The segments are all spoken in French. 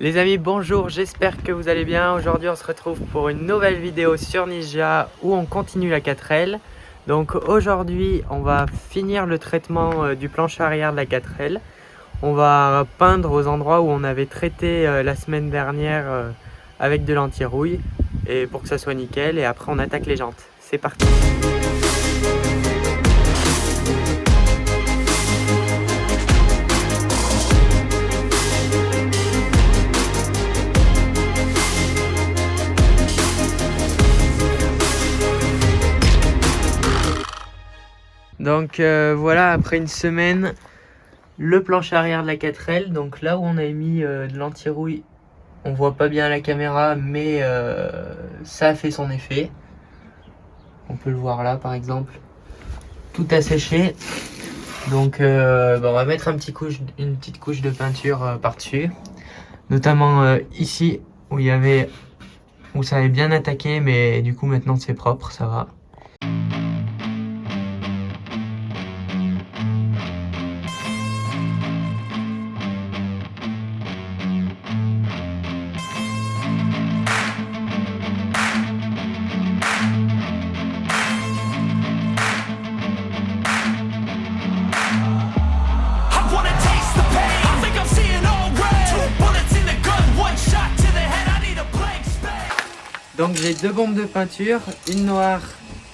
Les amis, bonjour, j'espère que vous allez bien. Aujourd'hui on se retrouve pour une nouvelle vidéo sur Ninja où on continue la 4L. Donc aujourd'hui on va finir le traitement du plancher arrière de la 4L. On va peindre aux endroits où on avait traité la semaine dernière avec de l'anti-rouille et pour que ça soit nickel, et après on attaque les jantes. C'est parti. Donc voilà, après une semaine, le plancher arrière de la 4L. Donc là où on a mis de l'anti-rouille, on voit pas bien à la caméra, mais ça a fait son effet. On peut le voir là par exemple. Tout a séché. Donc on va mettre une petite couche de peinture par-dessus. Notamment ici où ça avait bien attaqué, mais du coup maintenant c'est propre, ça va. Donc j'ai deux bombes de peinture, une noire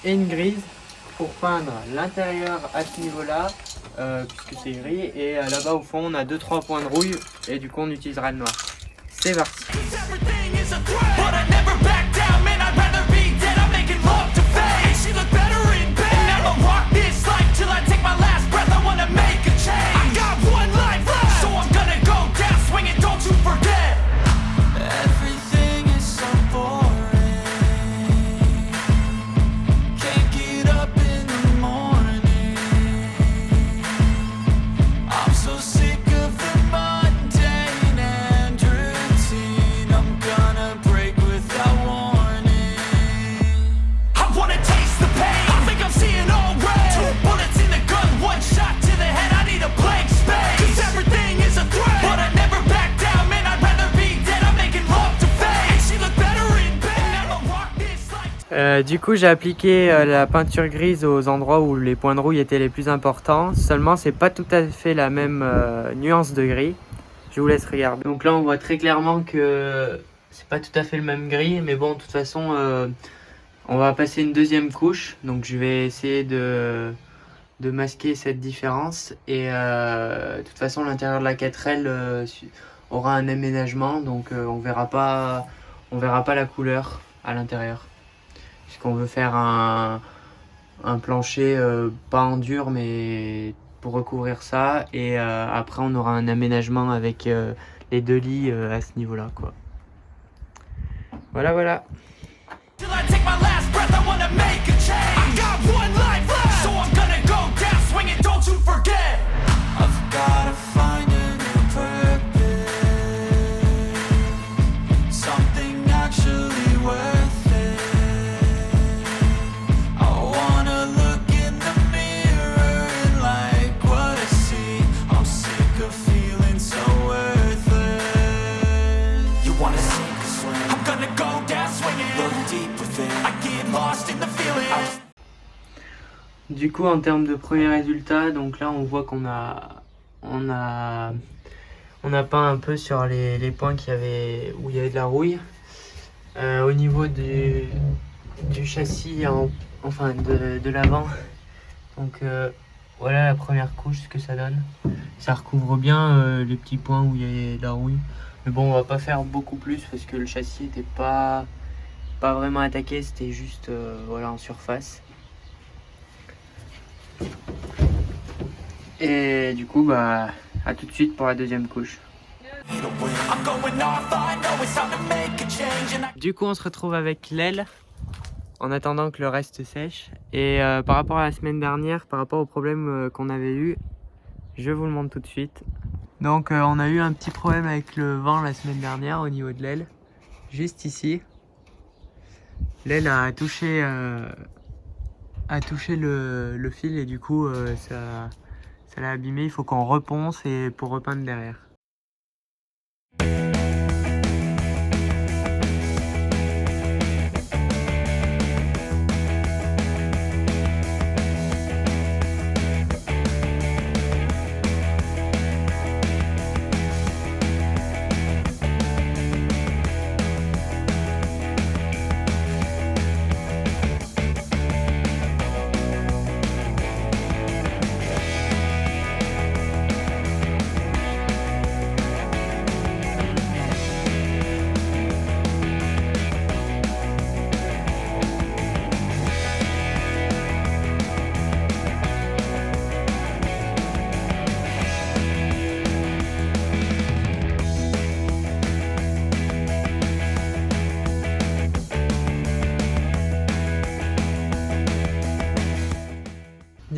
et une grise, pour peindre l'intérieur à ce niveau-là, puisque c'est gris, et là-bas au fond on a 2-3 points de rouille, et du coup on utilisera le noir. C'est parti. Du coup j'ai appliqué la peinture grise aux endroits où les points de rouille étaient les plus importants. Seulement c'est pas tout à fait la même nuance de gris. Je vous laisse regarder. Donc là on voit très clairement que c'est pas tout à fait le même gris. Mais bon, de toute façon on va passer une deuxième couche. Donc je vais essayer de masquer cette différence. Et de toute façon l'intérieur de la 4L aura un aménagement. Donc on verra pas la couleur à l'intérieur. Puisqu'on veut faire un plancher pas en dur, mais pour recouvrir ça, et après on aura un aménagement avec les deux lits à ce niveau là quoi. Voilà. Du coup en termes de premiers résultats, donc là on voit qu'on a peint un peu sur les points où il y avait de la rouille. Au niveau du châssis, enfin de l'avant, donc voilà la première couche, ce que ça donne. Ça recouvre bien les petits points où il y a de la rouille. Mais bon, on va pas faire beaucoup plus parce que le châssis était pas vraiment attaqué, c'était juste voilà, en surface. Et du coup à tout de suite pour la deuxième couche. Du coup on se retrouve avec l'aile en attendant que le reste sèche. Et par rapport à la semaine dernière, par rapport au problème qu'on avait eu, je vous le montre tout de suite. Donc on a eu un petit problème avec le vent la semaine dernière au niveau de l'aile, juste ici. L'aile a touché le fil, et du coup ça l'a abîmé. Il faut qu'on reponce et pour repeindre derrière.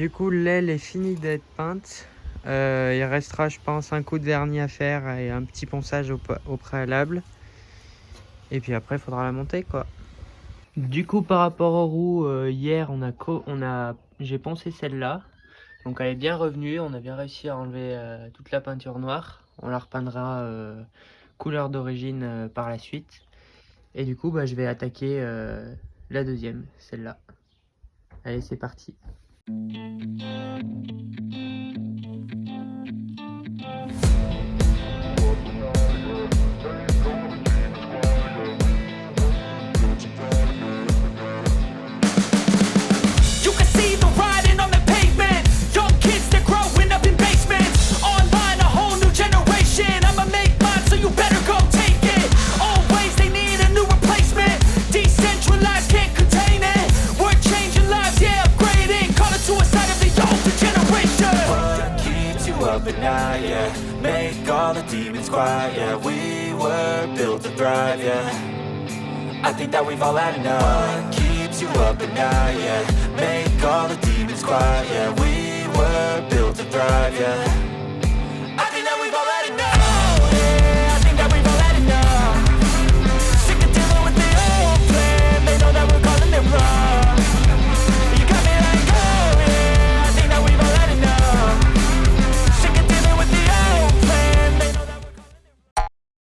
Du coup, l'aile est finie d'être peinte. Il restera, je pense, un coup de vernis à faire et un petit ponçage au préalable. Et puis après, il faudra la monter, quoi. Du coup, par rapport aux roues, hier, j'ai poncé celle-là. Donc elle est bien revenue, on a bien réussi à enlever toute la peinture noire. On la repeindra couleur d'origine par la suite. Et du coup, bah, je vais attaquer la deuxième, celle-là. Allez, c'est parti. Yeah, make all the demons quiet. Yeah, we were built to thrive. Yeah, I think that we've all had enough. What keeps you up at night? Yeah, make all the demons quiet. Yeah, we were built to thrive. Yeah, I think that we've all had enough. Oh, yeah, I think that we've all had enough. Sick of dealing with the old plan. They know that we're calling it wrong. You got me like, oh yeah, I think that we've all had enough. Sick of dealing with the old plan. They know that we're calling it wrong.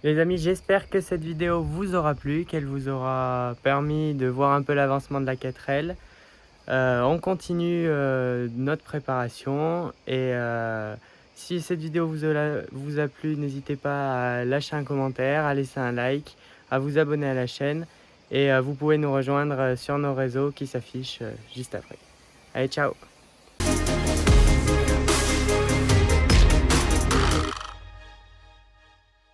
Les amis, j'espère que cette vidéo vous aura plu, qu'elle vous aura permis de voir un peu l'avancement de la 4L. On continue notre préparation et si cette vidéo vous a plu, n'hésitez pas à lâcher un commentaire, à laisser un like, à vous abonner à la chaîne et vous pouvez nous rejoindre sur nos réseaux qui s'affichent juste après. Allez, ciao!